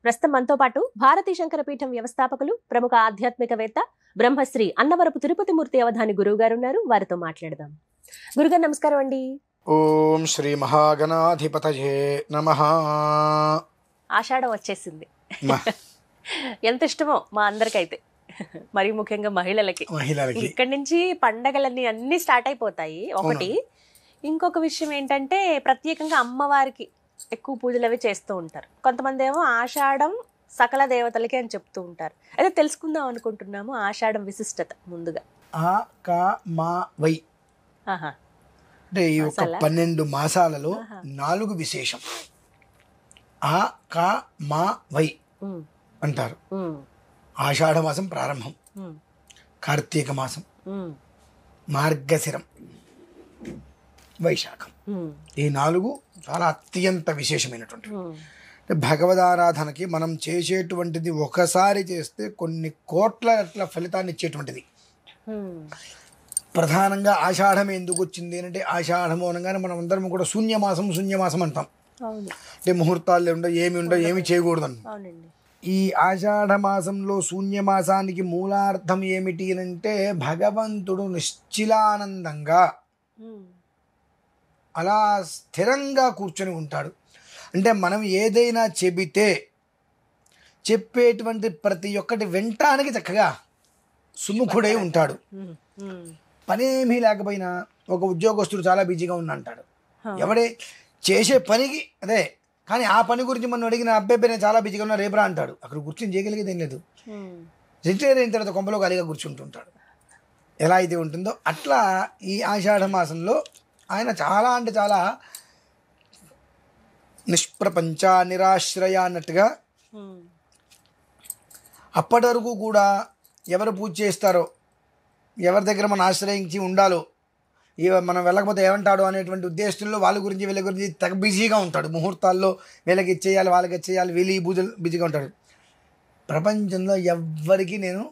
ప్రస్తుతం మనతో పాటు భారతీ శంకర పీఠం వ్యవస్థాపకులు ప్రముఖ ఆధ్యాత్మికవేత్త బ్రహ్మశ్రీ అన్నవరపు తిరుపతి మూర్తి అవధాని గురువు గారు ఉన్నారు. వారితో మాట్లాడదాం. గురుగారు నమస్కారం అండి. ఓం శ్రీ మహాగణాధిపతయే నమః. ఆషాఢం వచ్చేసింది. ఎంత ఇష్టమో మా అందరికైతే, మరి ముఖ్యంగా మహిళలకి. ఇక్కడి నుంచి పండగలన్నీ అన్ని స్టార్ట్ అయిపోతాయి. ఒకటి ఇంకొక విషయం ఏంటంటే ప్రత్యేకంగా అమ్మవారికి ఎక్కువ పూజలు అవి చేస్తూ ఉంటారు. కొంతమంది ఏమో ఆషాఢం సకల దేవతలకి అని చెప్తూ ఉంటారు. అయితే తెలుసుకుందాం అనుకుంటున్నాము ఆషాఢం విశిష్టత. ముందుగా ఆ కా మా వై అంటే ఈ ఒక 12 మాసాలలో 4 విశేషం. ఆ కా మా వై అంటారు. ఆషాఢ మాసం ప్రారంభం, కార్తీక మాసం, మార్గశిరం, వైశాఖం. ఈ 4 చాలా అత్యంత విశేషమైనటువంటి భగవదారాధనకి మనం చేసేటువంటిది. ఒకసారి చేస్తే కొన్ని కోట్ల ఫలితాన్ని ఇచ్చేటువంటిది. ప్రధానంగా ఆషాఢం ఎందుకు వచ్చింది అంటే, ఆషాఢం అనగానే మనం అందరం కూడా శూన్యమాసం అంటాం. అంటే ముహూర్తాలు ఉండవు, ఏమి చేయకూడదు. ఈ ఆషాఢ మాసంలో శూన్యమాసానికి మూలార్థం ఏమిటి అంటే, భగవంతుడు నిశ్చిలానందంగా అలా స్థిరంగా కూర్చొని ఉంటాడు. అంటే మనం ఏదైనా చెబితే చెప్పేటువంటి ప్రతి ఒక్కటి వినటానికి చక్కగా సుముఖుడై ఉంటాడు. పనేమీ లేకపోయినా ఒక ఉద్యోగస్తుడు చాలా బిజీగా అంటాడు. ఎవడే చేసే పనికి అదే, కానీ ఆ పని గురించి మనం అడిగిన అబ్బాయి నేను చాలా బిజీగా ఉన్నా రేపురా అంటాడు. అక్కడ కూర్చొని చేయగలిగేది ఏం లేదు. రిటైర్ అయిన తర్వాత కొంపలో ఖాళీగా కూర్చుంటుంటాడు. ఎలా అయితే ఉంటుందో అట్లా ఈ ఆషాఢ మాసంలో ఆయన చాలా అంటే చాలా నిష్ప్రపంచ నిరాశ్రయ అన్నట్టుగా, అప్పటి వరకు కూడా ఎవరు పూజ చేస్తారో, ఎవరి దగ్గర మనం ఆశ్రయించి ఉండాలో, మనం వెళ్ళకపోతే ఏమంటాడో అనేటువంటి ఉద్దేశంలో వాళ్ళ గురించి వీళ్ళ గురించి తెగ బిజీగా ఉంటాడు. ముహూర్తాల్లో వీళ్ళకి ఇచ్చేయాలి, వాళ్ళకి ఇచ్చేయాలి, వీళ్ళు ఈ పూజలు బిజీగా ఉంటాడు. ప్రపంచంలో ఎవ్వరికి నేను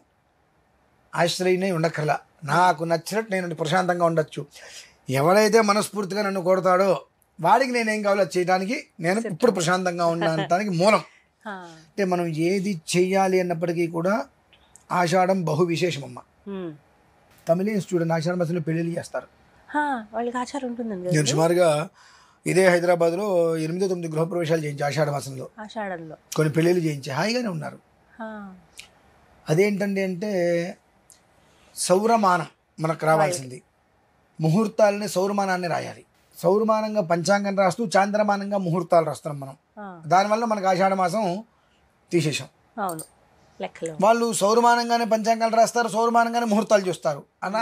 ఆశ్రయనే ఉండక్కర్లా. నాకు నచ్చినట్టు నేను ప్రశాంతంగా ఉండొచ్చు. ఎవరైతే మనస్ఫూర్తిగా నన్ను కొడతాడో వాడికి నేనేం కావాలో చేయడానికి నేను ఇప్పుడు ప్రశాంతంగా ఉండడానికి మూలం. అంటే మనం ఏది చెయ్యాలి అన్నప్పటికీ కూడా ఆషాఢం బహు విశేషమమ్మ. తమిళ స్టూడెంట్ ఆషాఢ మాసంలో పెళ్లిళ్ళు చేస్తారు. నేను సుమారుగా ఇదే హైదరాబాద్లో 8-9 గృహప్రవేశాలు చేయించి ఆషాఢ మాసంలో కొన్ని పెళ్ళిళ్ళు చేయించి హాయిగానే ఉన్నారు. అదేంటండి అంటే సౌరమానం మనకు రావాల్సింది. ముహూర్తాలని సౌరమానాన్ని రాయాలి. సౌరమానంగా పంచాంగం రాస్తూ చాంద్రమానంగా ముహూర్తాలు రాస్తున్నాం మనం. దానివల్ల మనకు ఆషాఢ మాసం తీసేసాం. వాళ్ళు సౌరమానంగానే పంచాంగాలు రాస్తారు, సౌరమానంగానే ముహూర్తాలు చూస్తారు.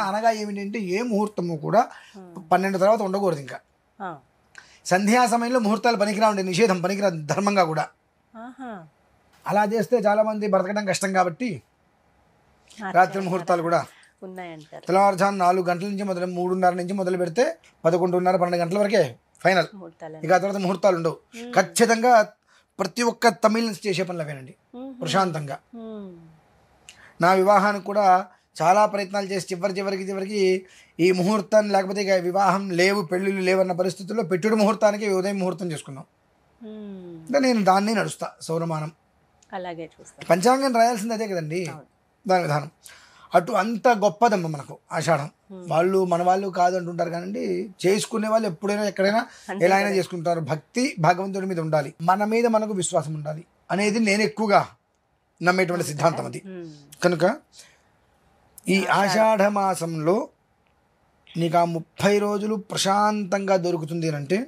అనగా ఏమిటంటే ఏ ముహూర్తము కూడా 12 తర్వాత ఉండకూడదు. ఇంకా సంధ్యా సమయంలో ముహూర్తాలు పనికిరాండి, నిషేధం, పనికిరాదు ధర్మంగా కూడా. అలా చేస్తే చాలా మంది బ్రతకడం కష్టం కాబట్టి రాత్రి ముహూర్తాలు కూడా తెల్లవారుజాము 4 గంటల నుంచి 3:30 నుంచి మొదలు పెడితే 11:30, 12 గంటల వరకే ఫైనల్. ఇక ఆ తర్వాత ముహూర్తాలు ఉండవు. ఖచ్చితంగా ప్రతి ఒక్క తమిళ్ చేసే పనులు అవేనండి. ప్రశాంతంగా నా వివాహానికి కూడా చాలా ప్రయత్నాలు చేసి చివరికి ఈ ముహూర్తాన్ని, లేకపోతే ఇక వివాహం లేవు, పెళ్ళిళ్ళు లేవన్న పరిస్థితుల్లో పెట్టుడు ముహూర్తానికి ఉదయం ముహూర్తం చేసుకున్నాం. అంటే నేను దాన్ని నడుస్తా. సౌరమానం అలాగే పంచాంగం రాయాల్సింది అదే కదండి, దాని విధానం. అటు అంత గొప్పదమ్మ మనకు ఆషాఢం. వాళ్ళు మన వాళ్ళు కాదు అంటుంటారు కానీ చేసుకునే వాళ్ళు ఎప్పుడైనా ఎక్కడైనా ఎలా అయినా చేసుకుంటారు. భక్తి భగవంతుడి మీద ఉండాలి, మన మీద మనకు విశ్వాసం ఉండాలి అనేది నేను ఎక్కువగా నమ్మేటువంటి సిద్ధాంతం అది. కనుక ఈ ఆషాఢ మాసంలో నీకు ఆ 30 రోజులు ప్రశాంతంగా దొరుకుతుంది అంటే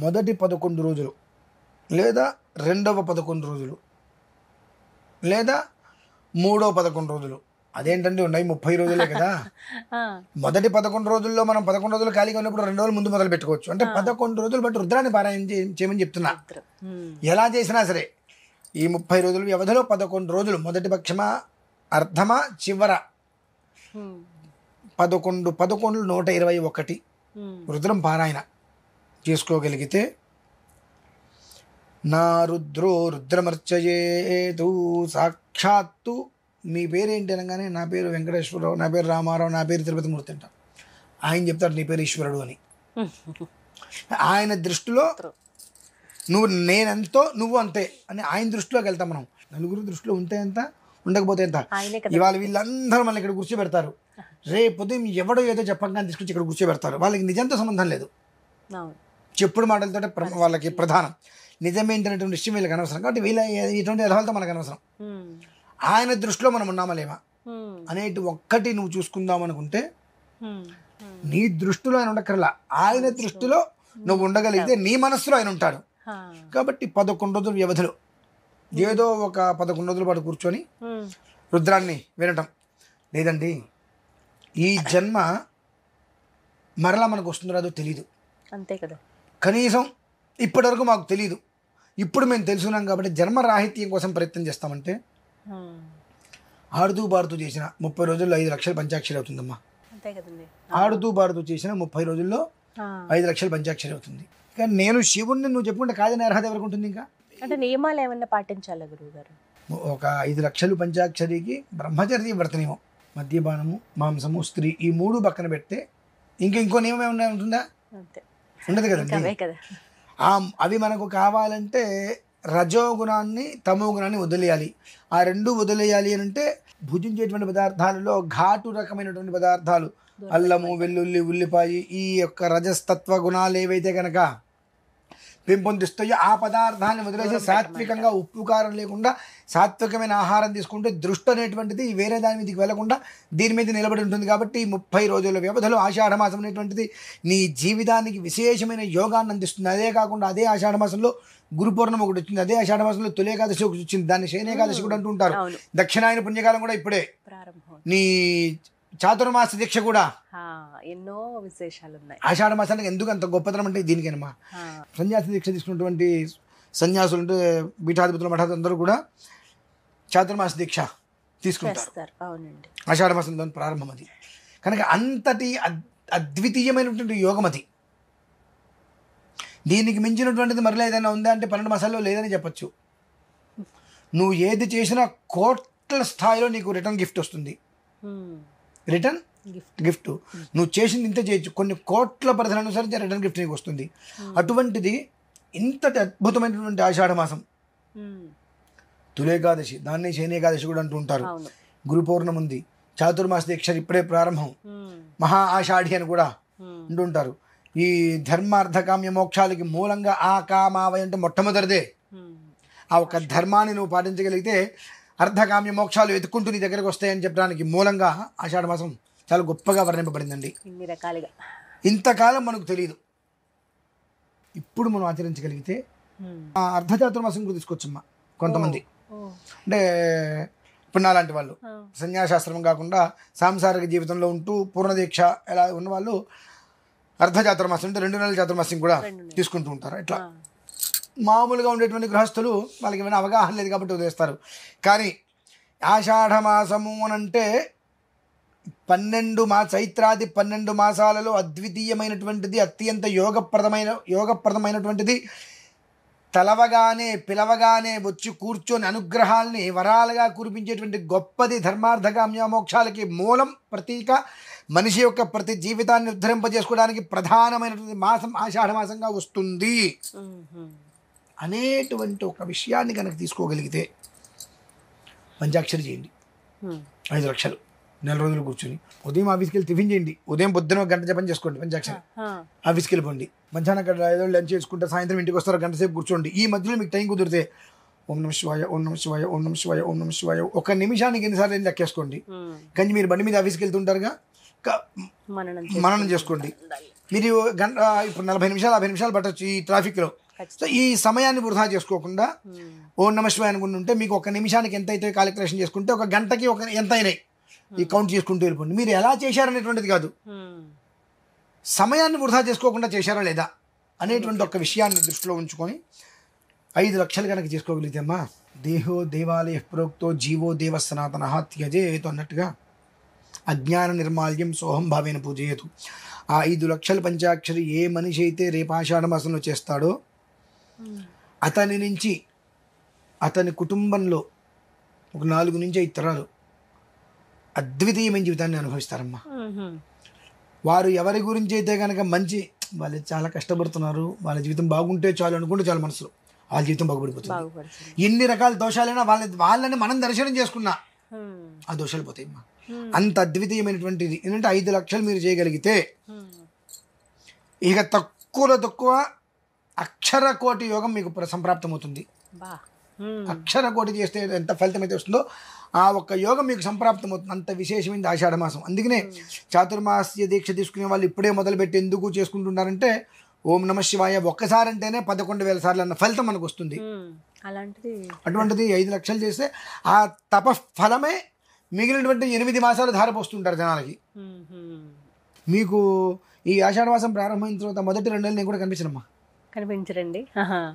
మొదటి 11 రోజులు లేదా రెండవ 11 రోజులు లేదా మూడో 11 రోజులు. అదేంటండి ఉన్నాయి 30 రోజులే కదా. మొదటి 11 రోజుల్లో మనం 11 రోజులు ఖాళీగా ఉన్నప్పుడు 2 రోజులు ముందు మొదలు పెట్టుకోవచ్చు. అంటే 11 రోజులు బట్టి రుద్రాన్ని పారాయణ చేయమని చెప్తున్నా. ఎలా చేసినా సరే ఈ 30 రోజులు వ్యవధిలో 11 రోజులు, మొదటి పక్షమా అర్ధమా చివర 11 121 రుద్రం పారాయణ చేసుకోగలిగితే, నా రుద్రో రుద్రమర్చయేతు సాక్షాత్తు. మీ పేరేంటి అనగానే నా పేరు వెంకటేశ్వరరావు, నా పేరు రామారావు, నా పేరు తిరుపతి మూర్తి అంట. ఆయన చెప్తాడు నీ పేరు ఈశ్వరుడు అని. ఆయన దృష్టిలో నువ్వు నేనెంతో నువ్వు అంతే అని ఆయన దృష్టిలోకి వెళ్తాం మనం. నలుగురు దృష్టిలో ఉంటే ఎంత, ఉండకపోతే ఎంత. ఇవాళ వీళ్ళందరూ మళ్ళీ ఇక్కడ కూర్చోబెడతారు, రేపు ఉదయం ఎవడో ఏదో చెప్పంగానే తీసుకొచ్చి ఇక్కడ కూర్చోబెడతారు. వాళ్ళకి నిజంతో సంబంధం లేదు, చెప్పుడు మాటలతో వాళ్ళకి ప్రధానం. నిజమేంటనేటువంటి విషయం వీళ్ళకి అనవసరం. కాబట్టి వీళ్ళ ఇటువంటి ఎదవాళ్ళతో మనకు అనవసరం. ఆయన దృష్టిలో మనం ఉన్నామా లేమా అనేటి ఒక్కటి నువ్వు చూసుకుందాం అనుకుంటే నీ దృష్టిలో ఆయన ఉండక్కర్లా, ఆయన దృష్టిలో నువ్వు ఉండగలిగితే నీ మనస్సులో ఆయన ఉంటాడు. కాబట్టి 11 రోజుల వ్యవధిలో ఏదో ఒక 11 రోజుల పాటు కూర్చొని రుద్రాన్ని వినటం. లేదండి ఈ జన్మ మరలా మనకు వస్తుందో రాదో తెలీదు, అంతే కదా. కనీసం ఇప్పటివరకు మాకు తెలీదు, ఇప్పుడు మేము తెలుసుకున్నాం కాబట్టి జన్మరాహిత్యం కోసం ప్రయత్నం చేస్తామంటే ఆడుతూ పాడుతూ చేసిన 30 రోజుల్లో 5 లక్షల పంచాక్షరి అవుతుందమ్మా. ఆడుతూ పాడుతూ చేసిన 30 రోజుల్లో 5 లక్షల పంచాక్షరి అవుతుంది. కానీ నేను శివుణ్ణి నువ్వు చెప్పుకుంటే కాదని అర్హత ఎవరికి ఉంటుంది? ఇంకా అంటే నియమాలు ఏమన్నా పాటించాలా గురువు గారు? ఒక 5 లక్షలు పంచాక్షరికి బ్రహ్మచర్య వ్రతనియమం, మద్యపానము, మాంసము, స్త్రీ, ఈ 3 పక్కన పెడితే ఇంకో నియమం ఏమన్నా ఉంటుందా? ఉండదు కదండి. అవి మనకు కావాలంటే రజోగుణాన్ని తమో గుణాన్ని వదిలేయాలి. ఆ రెండు వదిలేయాలి అని అంటే భుజించేటువంటి పదార్థాలలో ఘాటు రకమైనటువంటి పదార్థాలు, అల్లము, వెల్లుల్లి, ఉల్లిపాయ, ఈ యొక్క రజస్తత్వ గుణాలు ఏవైతే కనుక పెంపొందిస్తాయో ఆ పదార్థాన్ని వదిలేసి సాత్వికంగా ఉప్పు కారం లేకుండా సాత్వికమైన ఆహారం తీసుకుంటే దృష్టి అనేటువంటిది వేరే దాని మీదకి వెళ్లకుండా దీని మీద నిలబడి ఉంటుంది. కాబట్టి 30 రోజుల వ్యవధిలో ఆషాఢమాసం అనేటువంటిది నీ జీవితానికి విశేషమైన యోగాన్ని అందిస్తుంది. అదే కాకుండా అదే ఆషాఢమాసంలో గురు పౌర్ణమి ఒకటి వచ్చింది, అదే ఆషాఢమాసంలో తొలి ఏకాదశి ఒకటి వచ్చింది, దాన్ని శయనేకాదశి కూడా అంటూ ఉంటారు. దక్షిణాయన పుణ్యకాలం కూడా ఇప్పుడే, నీ చాతుర్మాస దీక్ష కూడా ఎన్నో విశేషాలు ఉన్నాయి. ఆషాఢ మాసానికి ఎందుకు అంత గొప్పతనం అంటే దీనికేనమ్మా. సన్యాసి దీక్ష తీసుకున్నటువంటి సన్యాసులు అంటే పీఠాధిపతులు మఠాధిపతులు అందరూ కూడా చాతుర్మాస దీక్ష తీసుకుంటారు. ఆషాఢ మాసంతో ప్రారంభం అది. కనుక అంతటి అద్వితీయమైనటువంటి యోగం అది. దీనికి మించినటువంటిది మరలా ఏదైనా ఉందా అంటే 12 మాసాల్లో లేదని చెప్పచ్చు. నువ్వు ఏది చేసినా కోట్ల స్థాయిలో నీకు రిటర్న్ గిఫ్ట్ వస్తుంది. రిటర్న్ గిఫ్ట్ నువ్వు చేసింది ఇంత చేయొచ్చు, కొన్ని కోట్ల పరిధిని అనుసరించి రిటర్న్ గిఫ్ట్ నీకు వస్తుంది. అటువంటిది ఇంతటి అద్భుతమైనటువంటి ఆషాఢ మాసం, తులేకాదశి, దాన్ని శయనేకాదశి కూడా అంటూ ఉంటారు. గురు పౌర్ణమి ఉంది, చాతుర్మాస దీక్ష ఇప్పుడే ప్రారంభం, మహా ఆషాఢి అని కూడా అంటుంటారు. ఈ ధర్మార్థకామ్య మోక్షాలకి మూలంగా ఆ కామావయ అంటే మొట్టమొదటిదే. ఆ ఒక ధర్మాన్ని నువ్వు పాటించగలిగితే అర్ధకామ్య మోక్షాలు వెతుక్కుంటూ నీ దగ్గరకు వస్తాయని చెప్పడానికి మూలంగా ఆషాఢ మాసం చాలా గొప్పగా వర్ణింపబడిందండి. ఇన్ని రకాలుగా ఇంతకాలం మనకు తెలియదు, ఇప్పుడు మనం ఆచరించగలిగితే ఆ అర్ధచాతుర్మాసం కూడా తీసుకొచ్చమ్మా. కొంతమంది అంటే ఇప్పుడు నాలాంటి వాళ్ళు సన్యాసాశ్రమం కాకుండా సాంసారిక జీవితంలో ఉంటూ పూర్ణదీక్ష ఎలా ఉన్నవాళ్ళు అర్ధచాతుర్మాసం అంటే 2 నెలల చాతుర్మాసం కూడా తీసుకుంటూ ఉంటారు. ఇట్లా మామూలుగా ఉండేటువంటి గృహస్థులు వాళ్ళకి ఏమైనా అవగాహన లేదు కాబట్టి వదిలేస్తారు. కానీ ఆషాఢమాసము అనంటే 12 చైత్రాది 12 మాసాలలో అద్వితీయమైనటువంటిది, అత్యంత యోగప్రదమైనటువంటిది. తలవగానే పిలవగానే వచ్చి కూర్చొని అనుగ్రహాల్ని వరాలుగా కురిపించేటువంటి గొప్పది. ధర్మార్థకామ్య మోక్షాలకి మూలం, ప్రతీక, మనిషి యొక్క ప్రతి జీవితాన్ని ఉద్ధరింపజేసుకోవడానికి ప్రధానమైనటువంటి మాసం ఆషాఢమాసంగా వస్తుంది అనేటువంటి ఒక విషయాన్ని కనుక తీసుకోగలిగితే పంచాక్షరి చేయండి. 5 లక్షలు 4 రోజులు కూర్చొని ఉదయం ఆఫీస్కి వెళ్ళి టిఫిన్ చేయండి, ఉదయం పొద్దున 1 గంట జపం చేసుకోండి పంచాక్షరి, ఆఫీస్కి వెళ్ళిపోండి. మధ్యాహ్నం అక్కడ 5 లంచ్ చేసుకుంటే సాయంత్రం ఇంటికి వస్తారు, 1 గంట సేపు కూర్చోండి. ఈ మధ్యలో మీకు టైం కుదిరితే ఓం నమః శివాయ, ఓం నమః శివాయ, ఓం నమః శివాయ, ఓం నమః శివాయ 1 నిమిషానికి ఎన్నిసార్లు అని లెక్కేసుకోండి. కానీ మీరు బండి మీద ఆఫీస్కి వెళ్తుంటారుగా, మననం చేసుకోండి. మీరు గంట ఇప్పుడు 40 నిమిషాలు 50 నిమిషాలు పట్టచ్చు ఈ ట్రాఫిక్లో. సో ఈ సమయాన్ని వృధా చేసుకోకుండా ఓం నమః శివాయ అనుకుంటూ ఉంటే మీకు 1 నిమిషానికి ఎంత అయితే కాలిక్యులేషన్ చేసుకుంటే 1 గంటకి ఎంత అయినాయి ఈ కౌంట్ చేసుకుంటూ వెళ్ళిపోండి. మీరు ఎలా చేశారనేటువంటిది కాదు, సమయాన్ని వృధా చేసుకోకుండా చేశారా లేదా అనేటువంటి ఒక విషయాన్ని దృష్టిలో ఉంచుకొని 5 లక్షలు కనుక చేసుకోగలిగితే అమ్మా, దేహో దేవాలయ ప్రోక్తో జీవో దేవ సనాతన త్యజేతు అన్నట్టుగా అజ్ఞాన నిర్మాల్యం సోహం భావేన పూజయేతు. ఆ 5 లక్షల పంచాక్షరి ఏ మనిషి అయితే రేపు ఆషాఢ మాసంలో చేస్తాడో అతని నుంచి అతని కుటుంబంలో ఒక 4 నుంచి 5 తరాలు అద్వితీయమైన జీవితాన్ని అనుభవిస్తారమ్మా. వారు ఎవరి గురించి అయితే కనుక మంచి వాళ్ళు చాలా కష్టపడుతున్నారు, వాళ్ళ జీవితం బాగుంటే చాలు అనుకుంటే చాలు మనసులో, వాళ్ళ జీవితం బాగుపడిపోతుంది. ఎన్ని రకాల దోషాలైనా వాళ్ళని మనం దర్శనం చేసుకున్నా ఆ దోషాలు పోతాయి. అంత అద్వితీయమైనటువంటిది ఏంటంటే 5 లక్షలు మీరు చేయగలిగితే ఇక తక్కువలో తక్కువ అక్షర కోటి యోగం మీకు సంప్రాప్తమవుతుంది. అక్షర కోటి చేస్తే ఎంత ఫలితం అయితే వస్తుందో ఆ ఒక్క యోగం మీకు సంప్రాప్తమవుతుంది. అంత విశేషమైనది ఆషాఢ మాసం. అందుకనే చాతుర్మాస్య దీక్ష తీసుకునే వాళ్ళు ఇప్పుడే మొదలుపెట్టి ఎందుకు చేసుకుంటున్నారంటే ఓం నమ శివాయ ఒక్కసారి అంటేనే 11,000 సార్లు అన్న ఫలితం మనకు వస్తుంది. అటువంటిది 5 లక్షలు చేస్తే ఆ తప ఫలమే మిగిలినటువంటి 8 మాసాలు ధారపోస్తుంటారు జనాలకి. మీకు ఈ ఆషాఢ మాసం ప్రారంభమైన తర్వాత మొదటి 2 నెలలు నేను కూడా కనిపించరండి,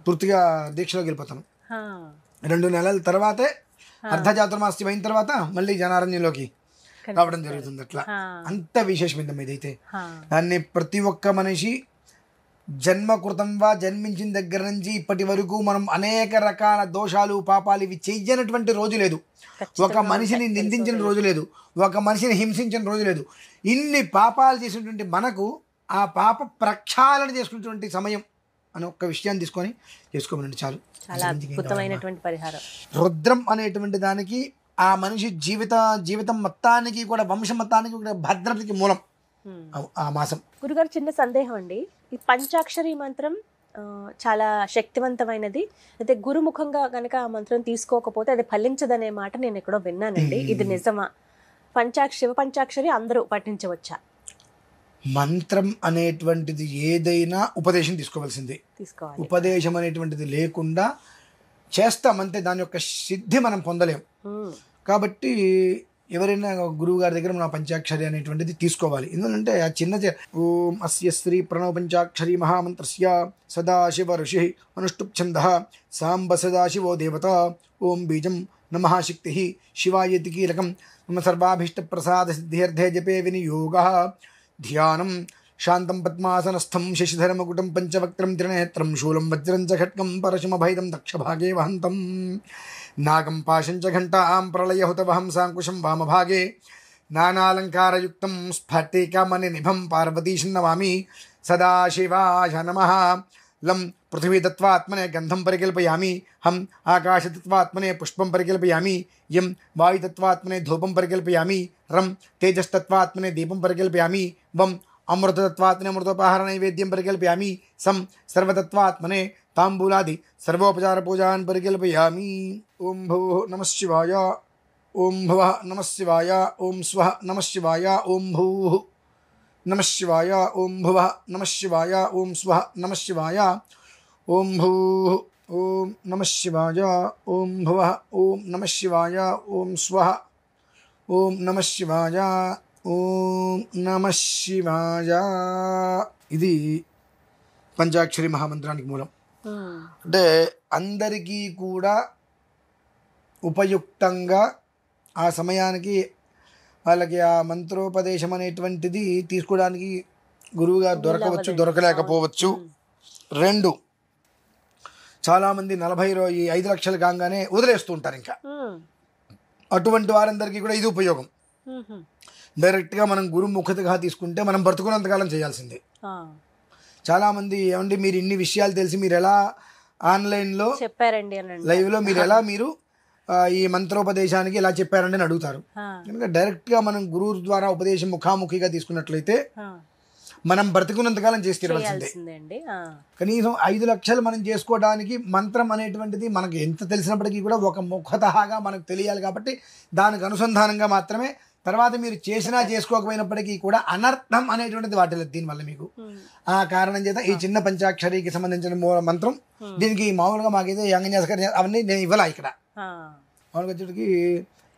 పూర్తిగా దీక్షలోకి వెళ్ళిపోతాను. 2 నెలల తర్వాతే అర్ధచాతుర్మాస్యం అయిన తర్వాత మళ్ళీ జనారణ్యంలోకి రావడం జరుగుతుంది. అట్లా అంత విశేషమైందమ్మా ఇదైతే. దాన్ని ప్రతి ఒక్క మనిషి జన్మకృతంగా జన్మించిన దగ్గర నుంచి ఇప్పటి వరకు మనం అనేక రకాల దోషాలు పాపాలు ఇవి చెయ్యనటువంటి రోజు లేదు. ఒక మనిషిని నిందించిన రోజు లేదు, ఒక మనిషిని హింసించిన రోజు లేదు. ఇన్ని పాపాలు చేసినటువంటి మనకు ఆ పాప ప్రక్షాళన చేసుకున్నటువంటి సమయం అని ఒక్క విషయాన్ని తీసుకొని చేసుకోమనండి చాలు. రుద్రం అనేటువంటి దానికి ఆ మనిషి జీవితం మొత్తానికి కూడా వంశం మొత్తానికి కూడా భద్రతకి మూలం ఆ మాసం. గురుగారు చిన్న సందేహం అండి, ఈ పంచాక్షరి మంత్రం చాలా శక్తివంతమైనది, అయితే గురుముఖంగా కనుక ఆ మంత్రం తీసుకోకపోతే అది ఫలించదనే మాట నేను ఎక్కడో విన్నానండి, ఇది నిజమా? శివ పంచాక్షరి అందరూ పఠించవచ్చా? మంత్రం అనేటువంటిది ఏదైనా ఉపదేశం తీసుకోవాల్సిందే. ఉపదేశం అనేటువంటిది లేకుండా చేస్తామంటే దాని యొక్క సిద్ధి మనం పొందలేం. కాబట్టి ఎవరైనా గురువు గారి దగ్గర మన పంచాక్షరి అనేటువంటిది తీసుకోవాలి. ఎందుకంటే ఆ చిన్న ఓం అస్య శ్రీ ప్రణవ పంచాక్షరి మహామంత్రస్య సదాశివ ఋషి అనుష్టుప్ ఛందః సాంబ సదాశివో దేవత ఓం బీజం నమః శక్తి శివాయతి కీలకం మమ సర్వాభీష్ట ప్రసాద సిద్ధ్యర్థే జపే వినియోగః ధ్యానం శాంతం పద్మాసనస్థం శశిధరమకుటం పంచవక్త్రం త్రినేత్రం శూలం వజ్రం చ ఖడ్గం పరశుమభైదం దక్షభాగే వహంతం నాగం పాశం చ ఘంటాం ప్రళయహుతవహం సాంకుశం వామభాగే నానాలంకారయుక్తం స్ఫటికమణినిభం పార్వతీశం నమామి సదాశివాయ నమః. లం పృథివీతత్వాత్మనే గంధం పరికల్పయామి, హం ఆకాశతత్వాత్మనే పుష్పం పరికల్పయామి, యం వాయుతత్వాత్మనే ధూపం పరికల్పయామి, రం తేజస్తత్వాత్మనే దీపం పరికల్పయామి, వం అమృతతత్వాత్మనే అమృతోపహార నైవేద్యం పరికల్పయామి, సం సర్వతత్వాత్మనే తాంబూలాది సర్వోపచార పూజాన్ పరికల్పయామి. ఓం భూః నమః శివాయ, ఓం భువః నమః శివాయ, ఓం స్వః నమః శివాయ, ఓం భూః నమః శివాయ, ఓం భువః నమః శివాయ, ఓం స్వః నమః శివాయ, ఓం భూః ఓం నమః శివాయ, ఓం భువః ఓం నమః శివాయ, ఓం స్వః ఓం నమః శివాయ, ఓం నమః శివాయ. ఇది పంచాక్షరి మహామంత్రానికి మూలం. అంటే అందరికీ కూడా ఉపయుక్తంగా ఆ సమయానికి వాళ్ళకి ఆ మంత్రోపదేశం అనేటువంటిది తీసుకోవడానికి గురువుగారు దొరకవచ్చు, దొరకలేకపోవచ్చు. 2, చాలామంది 5 లక్షలు కాగానే వదిలేస్తూ ఉంటారు. ఇంకా అటువంటి వారందరికీ కూడా ఇది ఉపయోగం. డైరెక్ట్గా మనం గురుముఖతగా తీసుకుంటే మనం బ్రతుకున్నంతకాలం చేయాల్సిందే. చాలామంది ఏమండి మీరు ఇన్ని విషయాలు తెలిసి మీరు ఎలా ఆన్లైన్లో చెప్పారండి లైవ్లో మీరు ఈ మంత్రోపదేశానికి ఇలా చెప్పారండి అని అడుగుతారు. ఎందుకంటే డైరెక్ట్గా మనం గురువు ద్వారా ఉపదేశం ముఖాముఖిగా తీసుకున్నట్లయితే మనం బ్రతికున్నంతకాలం చేసి తీరవలసిందే. కనీసం 5 లక్షలు మనం చేసుకోవడానికి మంత్రం అనేటువంటిది మనకు ఎంత తెలిసినప్పటికీ కూడా ఒక ముఖతహాగా మనకు తెలియాలి. కాబట్టి దానికి అనుసంధానంగా మాత్రమే తర్వాత మీరు చేసినా చేసుకోకపోయినప్పటికీ కూడా అనర్థం అనేటువంటిది వాటిలేదు దీనివల్ల మీకు. ఆ కారణం చేత ఈ చిన్న పంచాక్షరికి సంబంధించిన మంత్రం దీనికి మామూలుగా మాకైతే యంగన్యాసకర్ అవన్నీ నేను ఇవ్వాలా ఇక్కడ. మామూలుగా వచ్చేటికి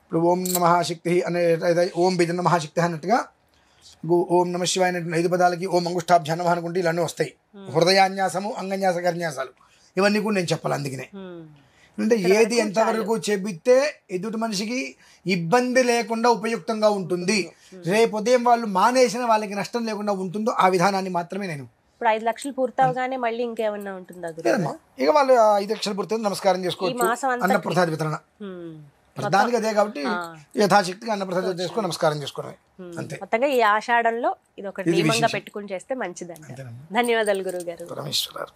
ఇప్పుడు ఓం నమః శక్తి అనే ఓం బీజం నమః శక్తి అన్నట్టుగా ఓం నమ శివాయ అనేటువంటి 5 పదాలకి ఓం అంగుష్టాభ్యాం నమః అనుకుంటే ఇలానే వస్తాయి. హృదయాన్యాసము, అంగన్యాస, కర్న్యాసాలు ఇవన్నీ కూడా నేను చెప్పాలి. అందుకనే అంటే ఏది ఎంతవరకు చెబితే ఎదుటి మనిషికి ఇబ్బంది లేకుండా ఉపయుక్తంగా ఉంటుంది, రేపు ఉదయం వాళ్ళు మానేసిన వాళ్ళకి నష్టం లేకుండా ఉంటుందో ఆ విధానాన్ని మాత్రమే నేను. ఇప్పుడు 5 లక్షలు పూర్తవగానే మళ్ళీ ఇంకేమన్నా ఉంటుందా? ఇక వాళ్ళు 5 లక్షలు పూర్తి నమస్కారం చేసుకోవచ్చు, అన్న ప్రసాద వితరణ ప్రధానికి అదే కాబట్టి యథాశక్తిగా అన్నప్రసాదం చేసుకొని నమస్కారం చేసుకోవడమే అంతే. మొత్తంగా ఈ ఆషాఢంలో ఇది ఒక నియమంగా పెట్టుకుని చేస్తే మంచిదండి. ధన్యవాదాలు గురువు గారు. పరమేశ్వర.